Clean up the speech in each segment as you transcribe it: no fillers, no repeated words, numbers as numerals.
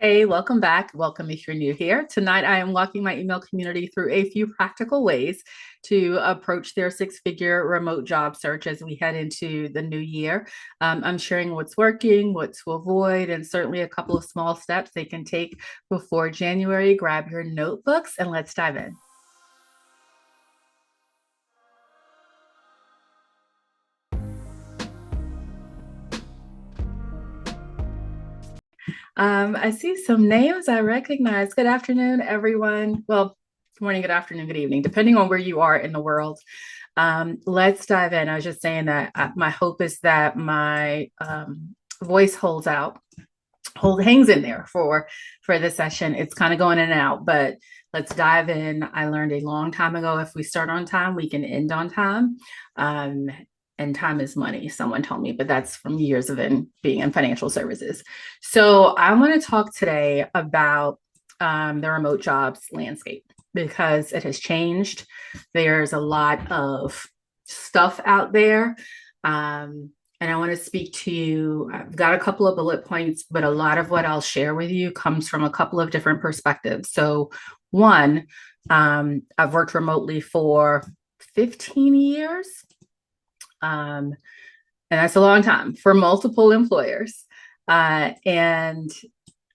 Hey, welcome back. Welcome if you're new here. Tonight, I am walking my email community through a few practical ways to approach their six-figure remote job search as we head into the new year. I'm sharing what's working, what to avoid, and certainly a couple of small steps they can take before January. Grab your notebooks and let's dive in. I see some names I recognize. Good afternoon, everyone. Well, good morning, good afternoon, good evening, depending on where you are in the world. Let's dive in. I was just saying that my hope is that my voice hangs in there for this session. It's kind of going in and out, but let's dive in. I learned a long time ago, if we start on time, we can end on time. Um, and time is money, someone told me, but that's from years of being in financial services. So I want to talk today about the remote jobs landscape because it has changed. There's a lot of stuff out there. And I want to speak to you. I've got a couple of bullet points, but a lot of what I'll share with you comes from a couple of different perspectives. So, one, I've worked remotely for 15 years. And that's a long time for multiple employers. And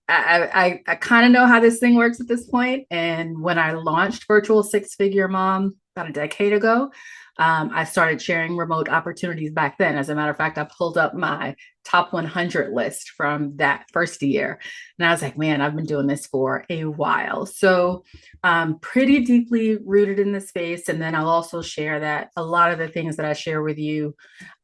I kind of know how this thing works at this point. And when I launched Virtual Six Figure Mom about a decade ago, I started sharing remote opportunities back then. As a matter of fact, I pulled up my top 100 list from that first year. And I was like, man, I've been doing this for a while. So pretty deeply rooted in the space. And then I'll also share that a lot of the things that I share with you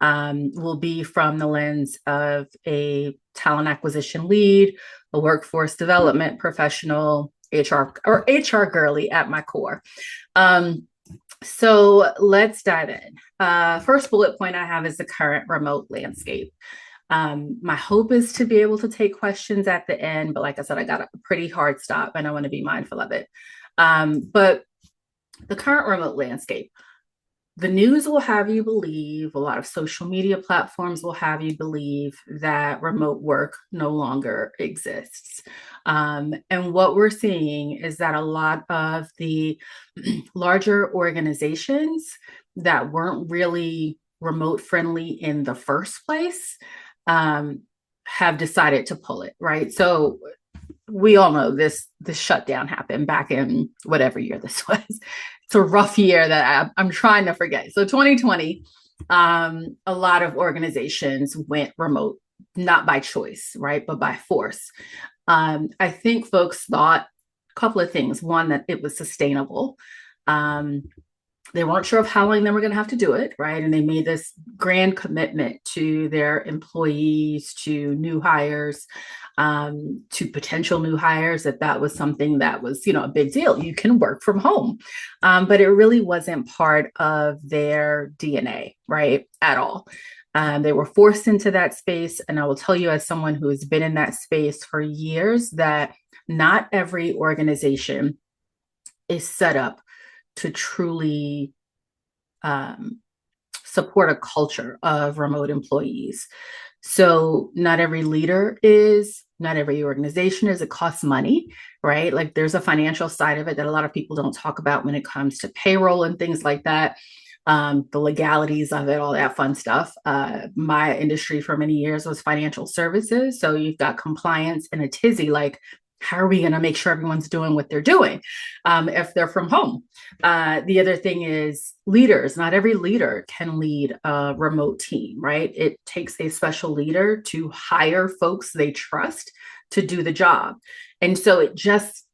will be from the lens of a talent acquisition lead, a workforce development professional, HR girly at my core. So let's dive in. First bullet point I have is the current remote landscape. My hope is to be able to take questions at the end, but like I said, I got a pretty hard stop and I want to be mindful of it. But the current remote landscape, the news will have you believe, a lot of social media platforms will have you believe that remote work no longer exists. And what we're seeing is that a lot of the larger organizations that weren't really remote friendly in the first place have decided to pull it, right? So we all know this shutdown happened back in whatever year this was. It's a rough year that I'm trying to forget. So 2020, a lot of organizations went remote, not by choice, right, but by force. I think folks thought a couple of things. One, that it was sustainable. They weren't sure of how long they were going to have to do it, right? And they made this grand commitment to their employees, to new hires, to potential new hires, that was something that was, a big deal. You can work from home. But it really wasn't part of their DNA, right? At all. They were forced into that space. And I will tell you, as someone who has been in that space for years, that not every organization is set up to truly support a culture of remote employees. So not every leader is, not every organization is. It costs money, right? Like there's a financial side of it that a lot of people don't talk about when it comes to payroll and things like that. The legalities of it, all that fun stuff. My industry for many years was financial services. So you've got compliance and a tizzy, like, how are we going to make sure everyone's doing what they're doing if they're from home? The other thing is leaders. Not every leader can lead a remote team, right? It takes a special leader to hire folks they trust to do the job. And so it just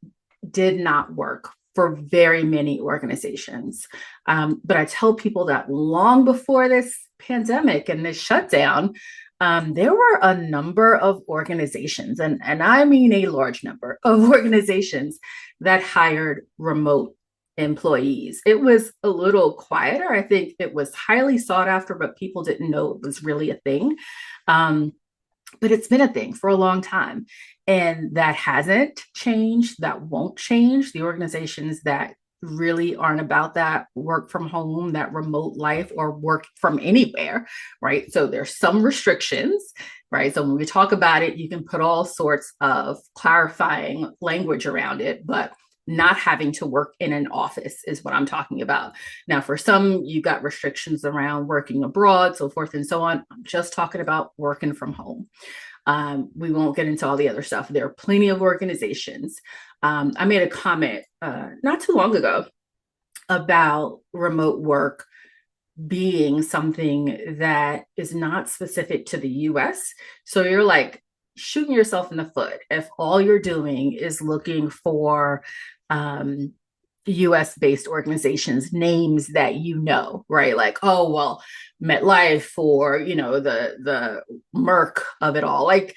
did not work for very many organizations. But I tell people that long before this pandemic and this shutdown, there were a number of organizations, and I mean a large number of organizations that hired remote employees. It was a little quieter. I think it was highly sought after, but people didn't know it was really a thing. But it's been a thing for a long time. And that hasn't changed. That won't change. The organizations that really aren't about that work from home, that remote life, or work from anywhere, right? So there's some restrictions right? So when we talk about it, you can put all sorts of clarifying language around it, but not having to work in an office is what I'm talking about. Now, for some, you got restrictions around working abroad, so forth and so on. I'm just talking about working from home. We won't get into all the other stuff. There are plenty of organizations. I made a comment not too long ago about remote work being something that is not specific to the US. So you're like shooting yourself in the foot if all you're doing is looking for US based organizations, names that you know, right? Like, oh, well, MetLife or, the Merck of it all. Like,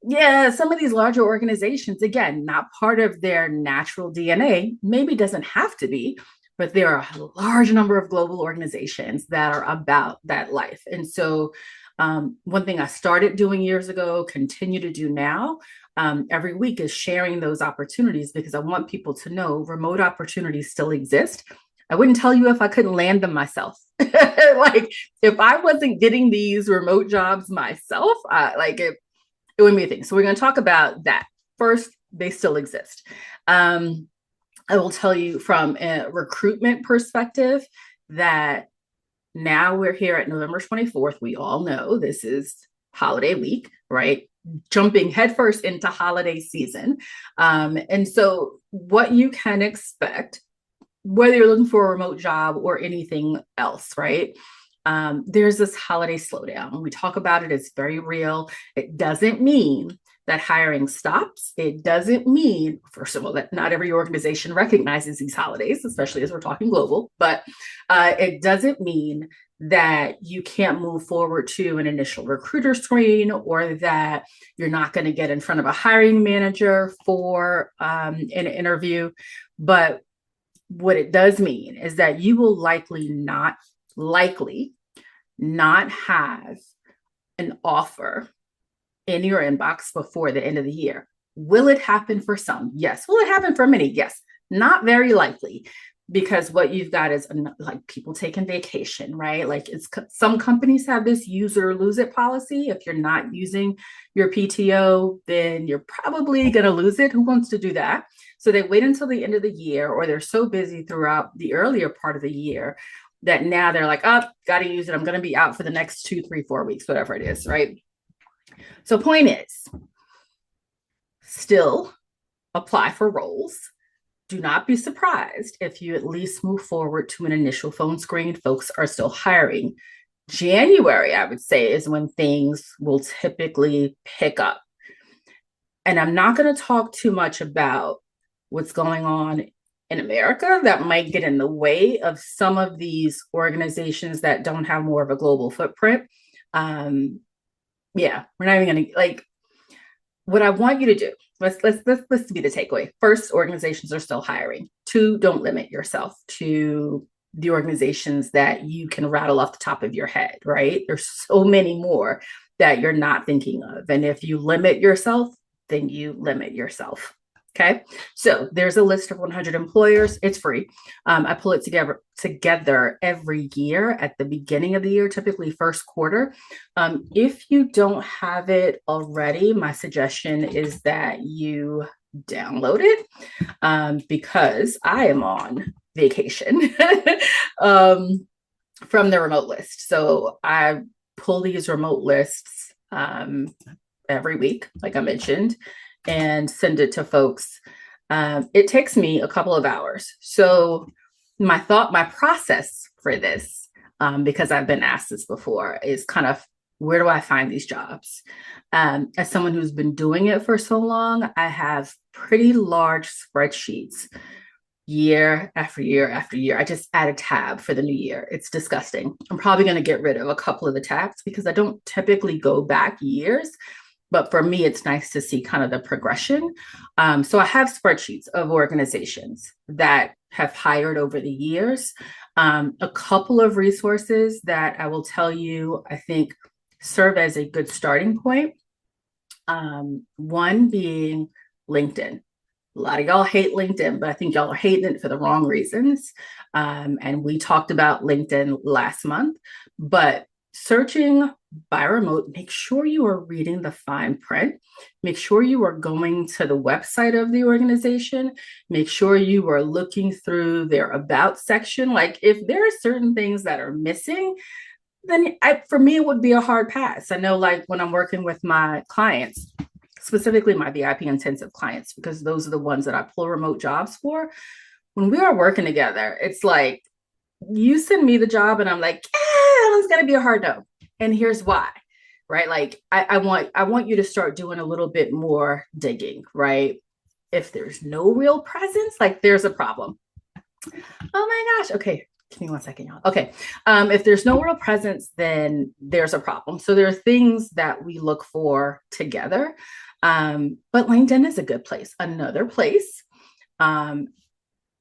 yeah, some of these larger organizations, again, not part of their natural DNA, maybe doesn't have to be, but there are a large number of global organizations that are about that life. And so, one thing I started doing years ago, continue to do now, every week is sharing those opportunities because I want people to know remote opportunities still exist. I wouldn't tell you if I couldn't land them myself. Like if I wasn't getting these remote jobs myself, it wouldn't be a thing. So we're going to talk about that. First, they still exist. I will tell you from a recruitment perspective that now we're here at November 24th. We all know this is holiday week, right? Jumping headfirst into holiday season. And so what you can expect, whether you're looking for a remote job or anything else, right? There's this holiday slowdown. When we talk about it, it's very real. It doesn't mean that hiring stops. It doesn't mean, first of all, that not every organization recognizes these holidays, especially as we're talking global, but it doesn't mean that you can't move forward to an initial recruiter screen or that you're not going to get in front of a hiring manager for an interview. But what it does mean is that you will likely not have an offer in your inbox before the end of the year. Will it happen for some? Yes. Will it happen for many? Yes. Not very likely, because what you've got is like people taking vacation, right? Like some companies have this use or lose it policy. If you're not using your PTO, then you're probably going to lose it. Who wants to do that? So they wait until the end of the year, or they're so busy throughout the earlier part of the year that now they're like, oh, got to use it. I'm going to be out for the next 2, 3, 4 weeks, whatever it is, right? So point is, still apply for roles. Do not be surprised if you at least move forward to an initial phone screen. Folks are still hiring. January, I would say, is when things will typically pick up. And I'm not going to talk too much about what's going on in America that might get in the way of some of these organizations that don't have more of a global footprint. Yeah, we're not even going to like what I want you to do. Let's be the takeaway. First, organizations are still hiring. 2, don't limit yourself to the organizations that you can rattle off the top of your head, right? There's so many more that you're not thinking of. And if you limit yourself, then you limit yourself. Okay. So there's a list of 100 employers. It's free. I pull it together every year at the beginning of the year, typically first quarter. If you don't have it already, my suggestion is that you download it because I am on vacation from the remote list. So I pull these remote lists every week, like I mentioned, and send it to folks. It takes me a couple of hours. So my process for this, because I've been asked this before, is kind of, where do I find these jobs? As someone who's been doing it for so long, I have pretty large spreadsheets year after year after year. I just add a tab for the new year. It's disgusting. I'm probably going to get rid of a couple of the tabs because I don't typically go back years. But for me, it's nice to see kind of the progression. So I have spreadsheets of organizations that have hired over the years. A couple of resources that I will tell you, I think, serve as a good starting point. One being LinkedIn. A lot of y'all hate LinkedIn, but I think y'all are hating it for the wrong reasons. And we talked about LinkedIn last month, but searching by remote, make sure you are reading the fine print. Make sure you are going to the website of the organization. Make sure you are looking through their about section. Like if there are certain things that are missing, then for me, it would be a hard pass. I know, like when I'm working with my clients, specifically my VIP intensive clients, because those are the ones that I pull remote jobs for. When we are working together, it's like you send me the job and I'm like, it's going to be a hard no. And here's why, right? Like I want you to start doing a little bit more digging, right? If there's no real presence, like there's a problem. Oh my gosh. Okay. Give me 1 second, y'all. Okay. If there's no real presence, then there's a problem. So there are things that we look for together. But LinkedIn is a good place. Um,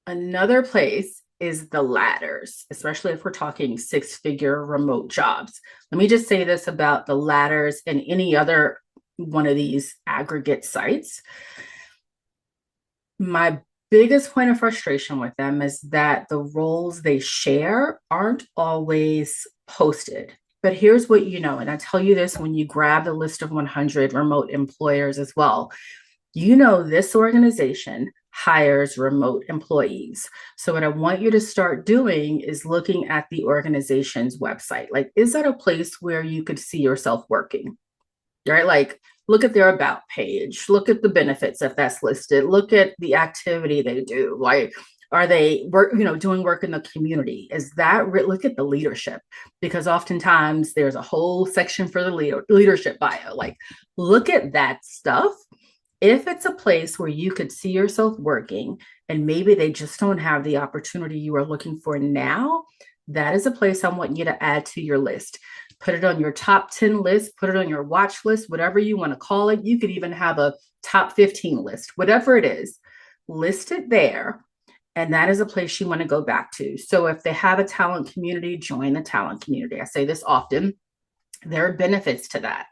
another place is the ladders, especially if we're talking 6-figure remote jobs. Let me just say this about the ladders and any other one of these aggregate sites. My biggest point of frustration with them is that the roles they share aren't always posted. But here's what you know, and I tell you this when you grab the list of 100 remote employers as well. You know, this organization hires remote employees. So what I want you to start doing is looking at the organization's website. Like, is that a place where you could see yourself working? Right? Like, look at their about page, look at the benefits if that's listed, look at the activity they do. Like, are they doing work in the community? Is that look at the leadership? Because oftentimes there's a whole section for the leadership bio. Like, look at that stuff. If it's a place where you could see yourself working and maybe they just don't have the opportunity you are looking for now, that is a place I want you to add to your list. Put it on your top 10 list, put it on your watch list, whatever you want to call it. You could even have a top 15 list, whatever it is, list it there. And that is a place you want to go back to. So if they have a talent community, join the talent community. I say this often. There are benefits to that.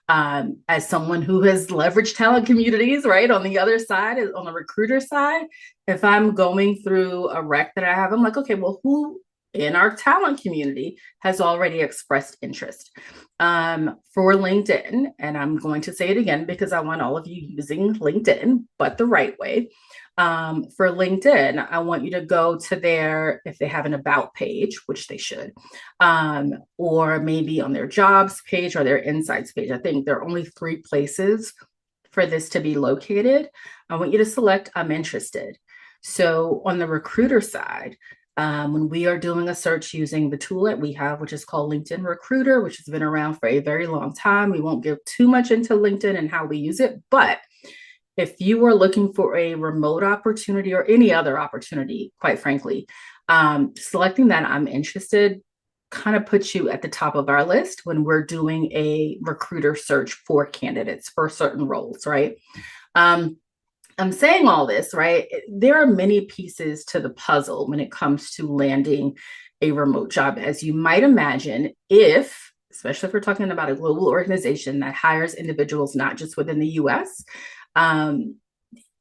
As someone who has leveraged talent communities, right, on the other side, on the recruiter side, if I'm going through a rec that I have, I'm like, okay, well, who in our talent community has already expressed interest for LinkedIn? And I'm going to say it again because I want all of you using LinkedIn, but the right way. For LinkedIn, I want you to go to their, if they have an about page, which they should, or maybe on their jobs page or their insights page. I think there are only 3 places for this to be located. I want you to select I'm interested. So on the recruiter side, when we are doing a search using the tool that we have, which is called LinkedIn Recruiter, which has been around for a very long time, we won't give too much into LinkedIn and how we use it, but if you are looking for a remote opportunity or any other opportunity, quite frankly, selecting that I'm interested kind of puts you at the top of our list when we're doing a recruiter search for candidates for certain roles, right? I'm saying all this, right? There are many pieces to the puzzle when it comes to landing a remote job, as you might imagine, especially if we're talking about a global organization that hires individuals not just within the US.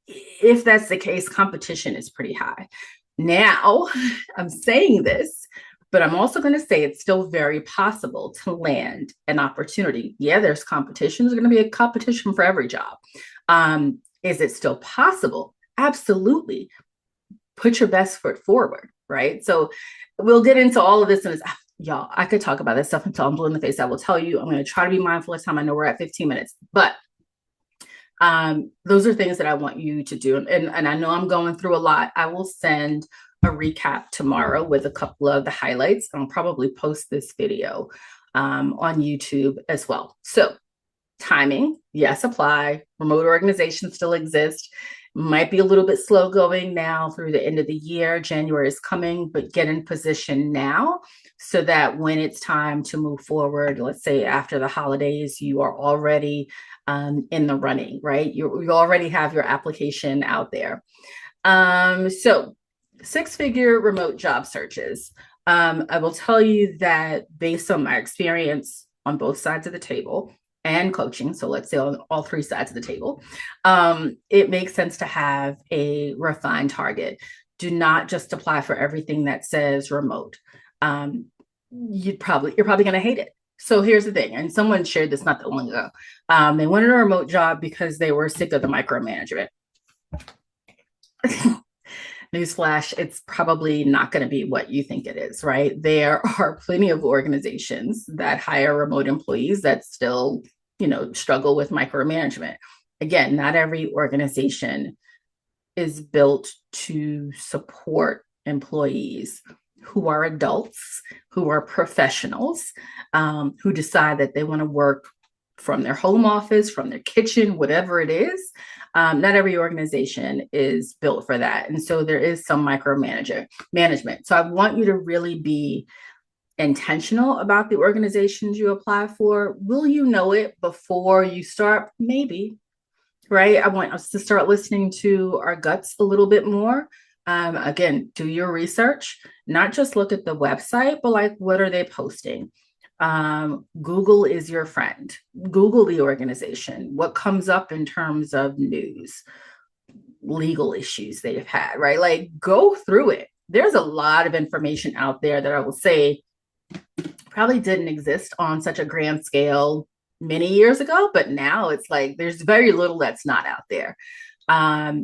If that's the case, competition is pretty high. Now, I'm saying this, but I'm also going to say it's still very possible to land an opportunity. Yeah, there's competition. There's going to be a competition for every job. Is it still possible? Absolutely. Put your best foot forward, right? So we'll get into all of this. And y'all, I could talk about this stuff until I'm blue in the face. I will tell you, I'm going to try to be mindful of time. I know we're at 15 minutes, but those are things that I want you to do. And I know I'm going through a lot. I will send a recap tomorrow with a couple of the highlights. I'll probably post this video on YouTube as well. So timing, yes, apply. Remote organizations still exist. Might be a little bit slow going now through the end of the year. January is coming, but get in position now so that when it's time to move forward, let's say after the holidays, you are already in the running, right? You already have your application out there. So 6-figure remote job searches. I will tell you that based on my experience on both sides of the table and coaching, so let's say on all 3 sides of the table, it makes sense to have a refined target. Do not just apply for everything that says remote. You're probably going to hate it. So here's the thing, and someone shared this not that long ago. They wanted a remote job because they were sick of the micromanagement. Newsflash, it's probably not going to be what you think it is, right? There are plenty of organizations that hire remote employees that still, struggle with micromanagement. Again, not every organization is built to support employees who are adults, who are professionals, who decide that they want to work from their home office, from their kitchen, whatever it is. Not every organization is built for that. And so there is some management. So I want you to really be intentional about the organizations you apply for. Will you know it before you start? Maybe, right? I want us to start listening to our guts a little bit more. Again, do your research, not just look at the website, but like, what are they posting? Google is your friend. Google the organization. What comes up in terms of news, legal issues they've had, right? Like, go through it. There's a lot of information out there that I will say probably didn't exist on such a grand scale many years ago, but now it's like there's very little that's not out there. I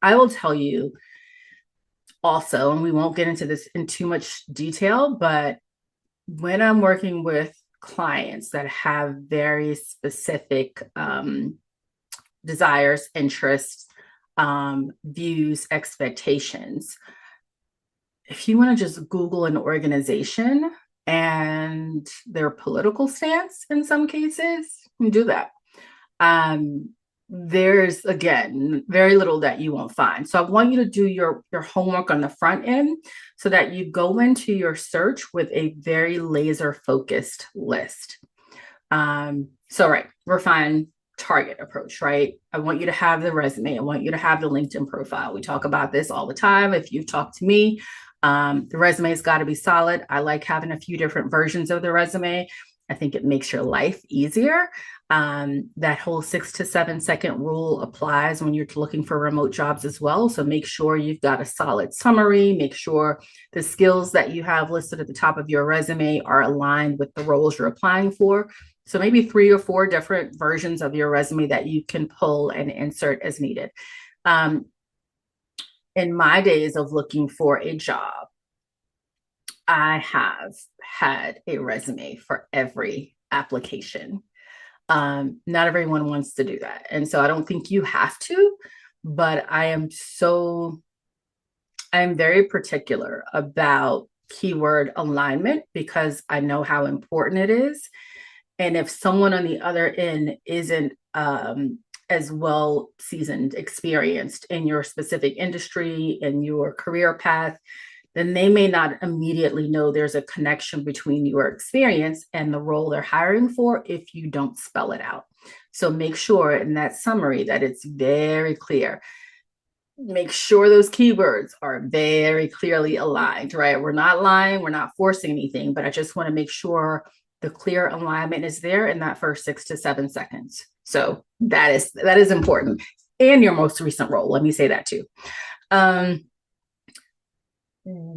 will tell you also, and we won't get into this in too much detail, but when I'm working with clients that have very specific desires, interests, views, expectations, if you want to just Google an organization and their political stance in some cases, do that. There's, again, very little that you won't find. So I want you to do your homework on the front end so that you go into your search with a very laser focused list. Right, refine target approach, right? I want you to have the resume. I want you to have the LinkedIn profile. We talk about this all the time. If you've talked to me, the resume's got to be solid. I like having a few different versions of the resume. I think it makes your life easier. That whole 6 to 7 second rule applies when you're looking for remote jobs as well. So make sure you've got a solid summary. Make sure the skills that you have listed at the top of your resume are aligned with the roles you're applying for. So maybe 3 or 4 different versions of your resume that you can pull and insert as needed. In my days of looking for a job, I have had a resume for every application. Not everyone wants to do that. And so I don't think you have to, but I am very particular about keyword alignment because I know how important it is. And if someone on the other end isn't as well seasoned, experienced in your specific industry and your career path, then they may not immediately know there's a connection between your experience and the role they're hiring for if you don't spell it out. So make sure in that summary that it's very clear. Make sure those keywords are very clearly aligned, right? We're not lying, we're not forcing anything, but I just want to make sure the clear alignment is there in that first 6 to 7 seconds. So that is important. And your most recent role, let me say that too.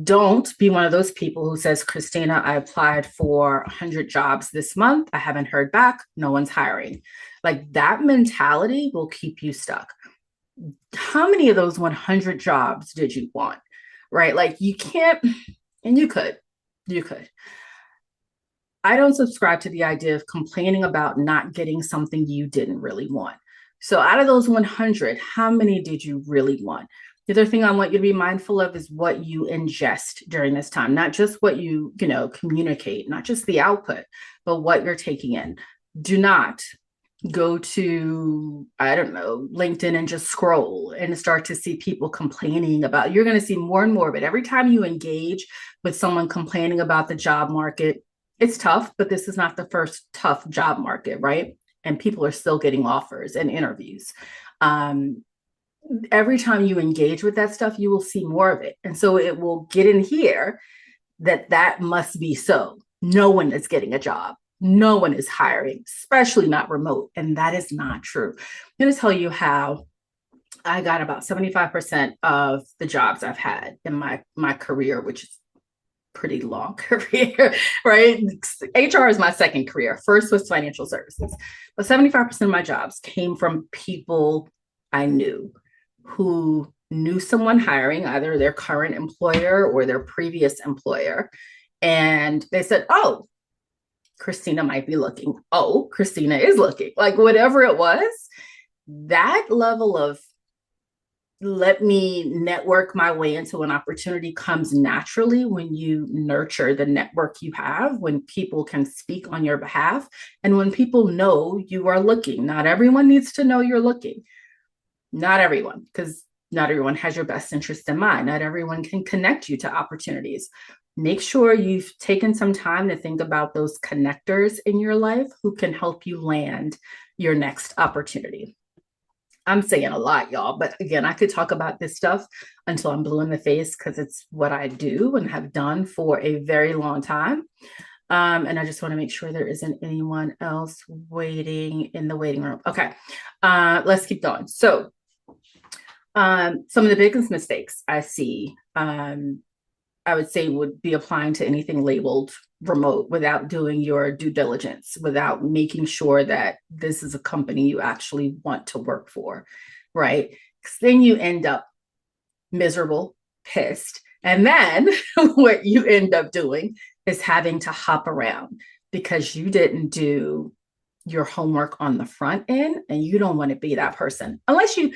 Don't be one of those people who says, Christina, I applied for 100 jobs this month. I haven't heard back. No one's hiring. Like, that mentality will keep you stuck. How many of those 100 jobs did you want? Right? Like, you can't, and you could. I don't subscribe to the idea of complaining about not getting something you didn't really want. So out of those 100, how many did you really want? The other thing I want you to be mindful of is what you ingest during this time, not just what you communicate, not just the output, but what you're taking in. Do not go to, I don't know, LinkedIn and just scroll and start to see people complaining about, you're going to see more and more of it. Every time you engage with someone complaining about the job market, it's tough, but this is not the first tough job market, right? And people are still getting offers and interviews. Every time you engage with that stuff, you will see more of it. And so it will get in here that must be so. No one is getting a job. No one is hiring, especially not remote. And that is not true. I'm going to tell you how I got about 75% of the jobs I've had in my career, which is pretty long career, right? HR is my second career. First was financial services, but 75% of my jobs came from people I knew who knew someone hiring, either their current employer or their previous employer. And they said, oh, Christina might be looking. Oh, Christina is looking. Like whatever it was, that level of let me network my way into an opportunity comes naturally when you nurture the network you have, when people can speak on your behalf, and when people know you are looking. Not everyone needs to know you're looking. Not everyone, because not everyone has your best interest in mind. Not everyone can connect you to opportunities. Make sure you've taken some time to think about those connectors in your life who can help you land your next opportunity. I'm saying a lot, y'all, but again, I could talk about this stuff until I'm blue in the face because it's what I do and have done for a very long time. And I just want to make sure there isn't anyone else waiting in the waiting room. Okay, let's keep going. So some of the biggest mistakes I see, I would say would be applying to anything labeled remote without doing your due diligence, without making sure that this is a company you actually want to work for, right? Because then you end up miserable, pissed. And then what you end up doing is having to hop around because you didn't do your homework on the front end, and you don't want to be that person unless you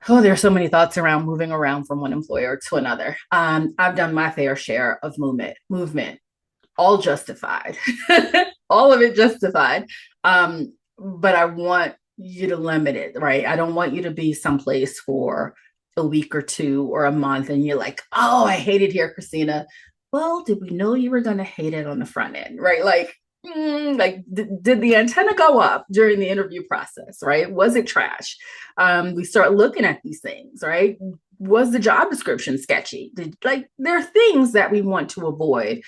there are so many thoughts around moving around from one employer to another. I've done my fair share of movement, all justified, all of it justified. But I want you to limit it, right? I don't want you to be someplace for a week or two or a month and you're like, oh, I hate it here, Christina. Well, did we know you were going to hate it on the front end, right? Did the antenna go up during the interview process, right? Was it trash? We start looking at these things, right? Was the job description sketchy? There are things that we want to avoid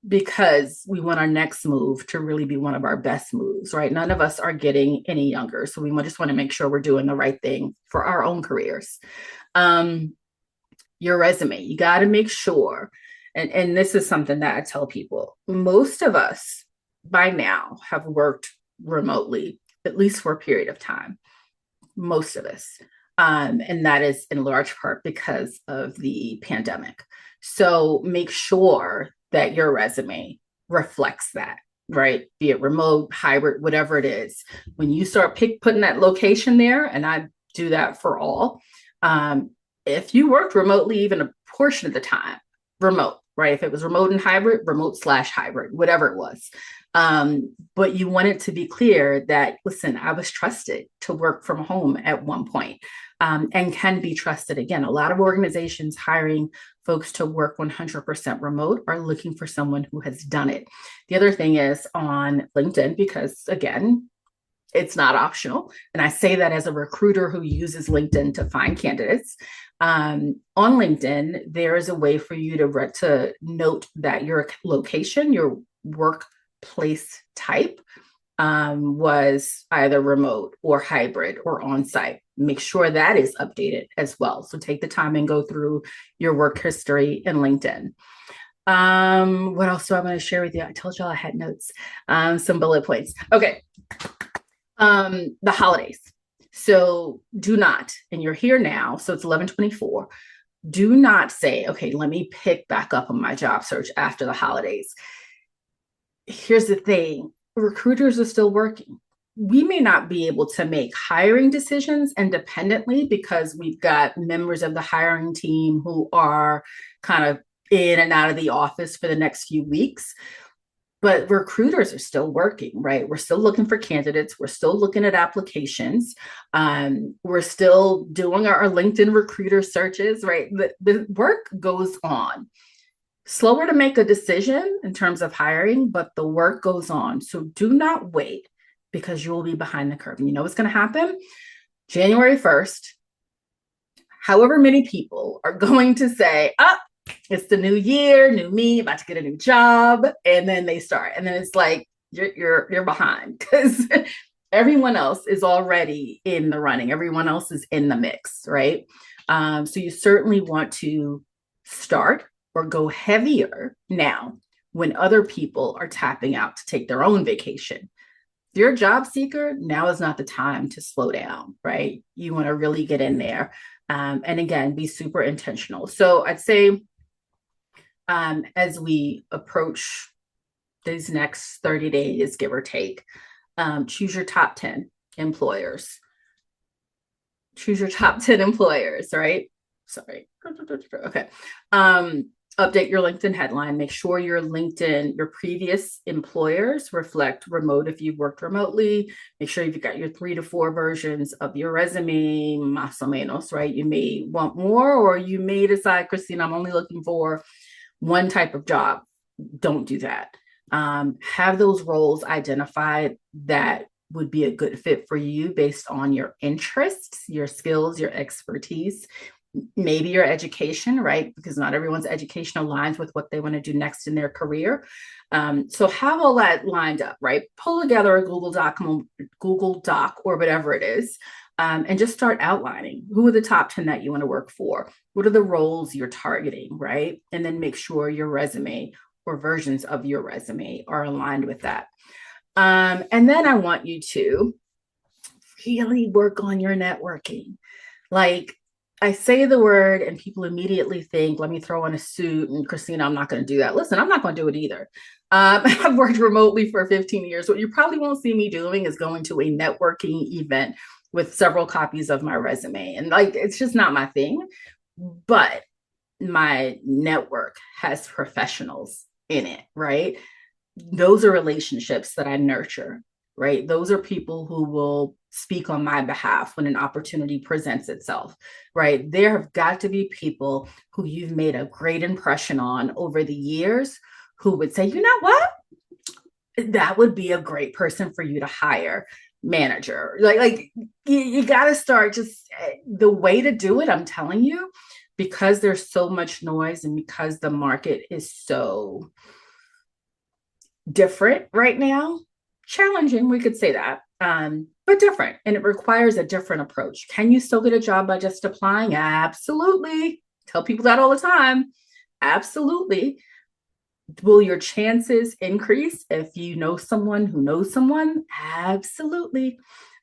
because we want our next move to really be one of our best moves, right? None of us are getting any younger. So we just want to make sure we're doing the right thing for our own careers. Your resume, you got to make sure, and this is something that I tell people, most of us by now have worked remotely, at least for a period of time, most of us. And that is in large part because of the pandemic. So make sure that your resume reflects that, right? Be it remote, hybrid, whatever it is. When you start putting that location there, and I do that for all, if you worked remotely, even a portion of the time, remote, right? If it was remote and hybrid, remote/hybrid, whatever it was. But you want it to be clear that, listen, I was trusted to work from home at one point, and can be trusted again. A lot of organizations hiring folks to work 100% remote are looking for someone who has done it. The other thing is on LinkedIn, because again, it's not optional. And I say that as a recruiter who uses LinkedIn to find candidates. On LinkedIn, there is a way for you to note that your location, your workplace type, was either remote or hybrid or on-site. Make sure that is updated as well. So take the time and go through your work history in LinkedIn. What else do I want to share with you? I told y'all I had notes, some bullet points. Okay. The holidays. So do not, and you're here now, so it's 11/24. Do not say, okay, let me pick back up on my job search after the holidays. Here's the thing. Recruiters are still working. We may not be able to make hiring decisions independently because we've got members of the hiring team who are kind of in and out of the office for the next few weeks. But recruiters are still working, right? We're still looking for candidates. We're still looking at applications. We're still doing our LinkedIn recruiter searches, right? The work goes on. Slower to make a decision in terms of hiring, but the work goes on. So do not wait because you will be behind the curve. And you know what's going to happen? January 1st, however many people are going to say, it's the new year, new me, about to get a new job. And then they start. And then it's like, you're behind because everyone else is already in the running. Everyone else is in the mix, right? So you certainly want to start or go heavier now when other people are tapping out to take their own vacation. If you're a job seeker, now is not the time to slow down, right? You want to really get in there. And again, be super intentional. So I'd say as we approach these next 30 days, give or take, choose your top 10 employers. Choose your top 10 employers, right? Sorry. Okay. Update your LinkedIn headline. Make sure your LinkedIn, your previous employers reflect remote if you've worked remotely. Make sure you've got your 3 to 4 versions of your resume, más o menos, right? You may want more, or you may decide, Christina, I'm only looking for one type of job. Don't do that. Have those roles identified that would be a good fit for you based on your interests, your skills, your expertise, maybe your education, right? Because not everyone's education aligns with what they want to do next in their career. So have all that lined up, right? Pull together a Google Doc or whatever it is, and just start outlining who are the top 10 that you want to work for. What are the roles you're targeting, right? And then make sure your resume or versions of your resume are aligned with that. And then I want you to really work on your networking. Like, I say the word and people immediately think, let me throw on a suit. And Christina, I'm not going to do that. Listen, I'm not going to do it either. I've worked remotely for 15 years. What you probably won't see me doing is going to a networking event with several copies of my resume. And like, it's just not my thing. But my network has professionals in it, right? Those are relationships that I nurture, right? Those are people who will speak on my behalf when an opportunity presents itself, right? There have got to be people who you've made a great impression on over the years who would say, you know what? That would be a great person for you to hire, manager. Like you got to start just the way to do it. I'm telling you, because there's so much noise and because the market is so different right now, challenging, we could say that, but different. And it requires a different approach. Can you still get a job by just applying? Absolutely. Tell people that all the time. Absolutely. Will your chances increase if you know someone who knows someone? Absolutely.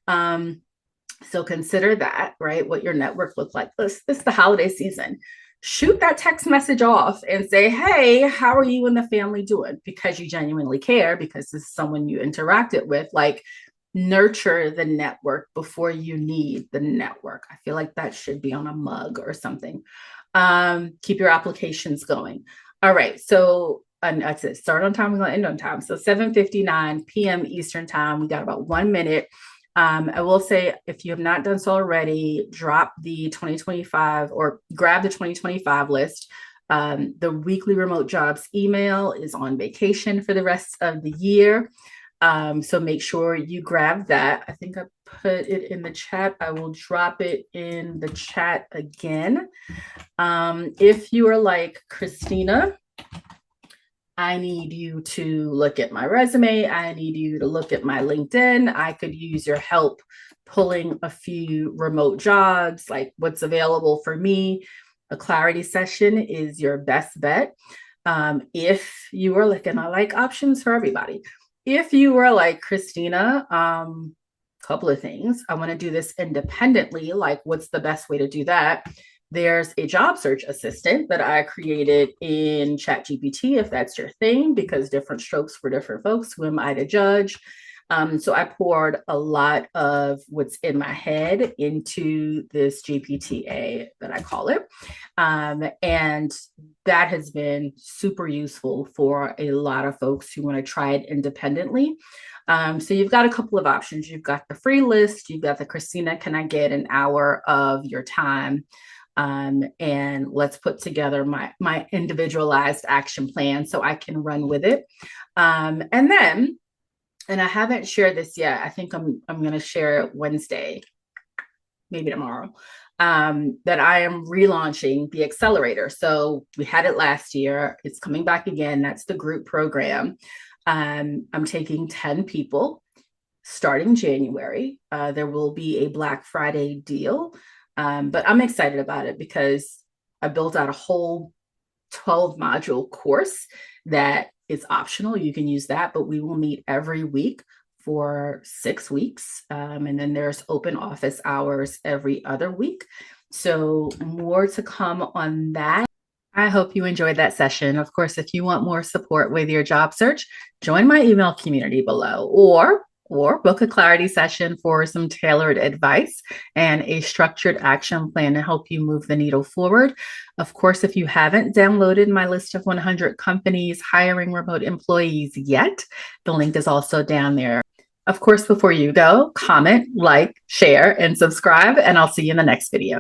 So consider that, right? What your network looks like. This is the holiday season. Shoot that text message off and say, hey, how are you and the family doing? Because you genuinely care, because this is someone you interacted with. Like, nurture the network before you need the network. I feel like that should be on a mug or something. Keep your applications going. All right. So that's it. Start on time. We're going to end on time. So 7:59 p.m. Eastern time. We got about 1 minute. I will say, if you have not done so already, drop the 2025 or grab the 2025 list. The weekly remote jobs email is on vacation for the rest of the year. So make sure you grab that. I think I put it in the chat. I will drop it in the chat again. If you are like, Christina, I need you to look at my resume. I need you to look at my LinkedIn. I could use your help pulling a few remote jobs, like what's available for me. A clarity session is your best bet. If you are like, and I like options for everybody. If you are like, Christina, couple of things. I want to do this independently. Like, what's the best way to do that? There's a job search assistant that I created in ChatGPT, if that's your thing, because different strokes for different folks. Who am I to judge? So I poured a lot of what's in my head into this GPTA that I call it. And that has been super useful for a lot of folks who want to try it independently. So you've got a couple of options. You've got the free list. You've got the Christina, can I get an hour of your time? And let's put together my individualized action plan so I can run with it. And then, and I haven't shared this yet. I think I'm going to share it Wednesday, maybe tomorrow, that I am relaunching the accelerator. So we had it last year. It's coming back again. That's the group program. I'm taking 10 people starting January. There will be a Black Friday deal. But I'm excited about it because I built out a whole 12 module course that is optional. You can use that, but we will meet every week for 6 weeks. And then there's open office hours every other week. So more to come on that. I hope you enjoyed that session. Of course, if you want more support with your job search, join my email community below, or book a clarity session for some tailored advice and a structured action plan to help you move the needle forward. Of course, if you haven't downloaded my list of 100 companies hiring remote employees yet, the link is also down there. Of course, before you go, comment, like, share, and subscribe, and I'll see you in the next video.